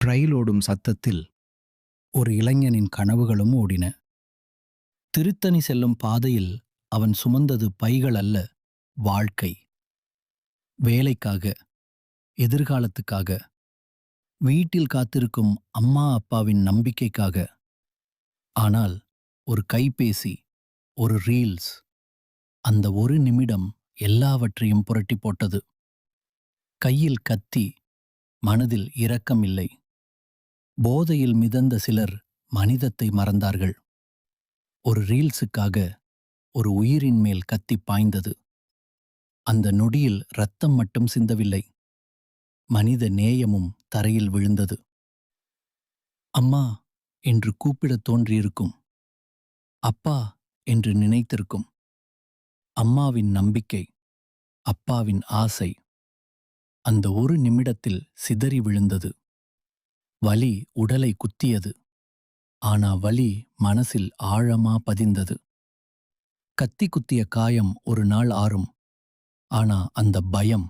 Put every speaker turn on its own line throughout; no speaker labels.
ரயில் ஓடும் சத்தத்தில் ஒரு இளைஞனின் கனவுகளும் ஓடின. திருத்தணி செல்லும் பாதையில் அவன் சுமந்தது பைகள் அல்ல, வாழ்க்கை. வேலைக்காக, எதிர்காலத்துக்காக, வீட்டில் காத்திருக்கும் அம்மா அப்பாவின் நம்பிக்கைக்காக. ஆனால் ஒரு கைபேசி, ஒரு ரீல்ஸ், அந்த ஒரு நிமிடம் எல்லாவற்றையும் புரட்டி போட்டது. கையில் கத்தி, மனதில் இரக்கம் இல்லை. போதையில் மிதந்த சிலர் மனிதத்தை மறந்தார்கள். ஒரு ரீல்ஸுக்காக ஒரு உயிரின் மேல் கத்தி பாய்ந்தது. அந்த நொடியில் இரத்தம் மட்டும் சிந்தவில்லை, மனித நேயமும் தரையில் விழுந்தது. அம்மா என்று கூப்பிடத் தோன்றியிருக்கும், அப்பா என்று நினைத்திருக்கும். அம்மாவின் நம்பிக்கை, அப்பாவின் ஆசை அந்த ஒரு நிமிடத்தில் சிதறி விழுந்தது. வலி உடலை குத்தியது, ஆனா வலி மனசில் ஆழமா பதிந்தது. கத்தி குத்திய காயம் ஒரு நாள் ஆறும், ஆனா அந்த பயம்,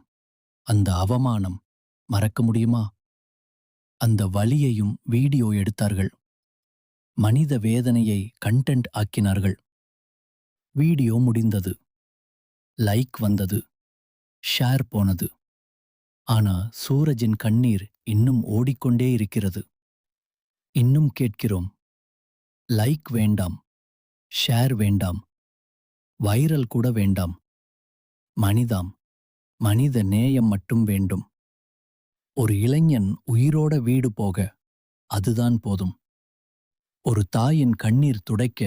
அந்த அவமானம் மறக்க முடியுமா? அந்த வலியையும் வீடியோ எடுத்தார்கள். மனித வேதனையை கண்டென்ட் ஆக்கினார்கள். வீடியோ முடிந்தது. லைக் வந்தது, ஷேர் போனது. ஆனா சூரஜின் கண்ணீர் இன்னும் ஓடிக்கொண்டே இருக்கிறது. இன்னும் கேட்கிறோம், லைக் வேண்டாம், ஷேர் வேண்டாம், வைரல் கூட வேண்டாம். மனிதாம், மனித நேயம் மட்டும் வேண்டும். ஒரு இளைஞன் உயிரோட வீடு போக அதுதான் போதும். ஒரு தாயின் கண்ணீர் துடைக்க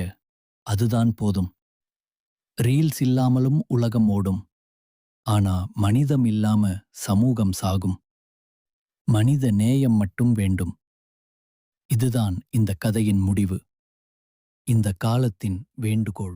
அதுதான் போதும். ரீல்ஸ் இல்லாமலும் உலகம் ஓடும், ஆனா மனிதம் இல்லாம சமூகம் சாகும். மனித நேயம் மட்டும் வேண்டும். இதுதான் இந்த கதையின் முடிவு, இந்த காலத்தின் வேண்டுகோள்.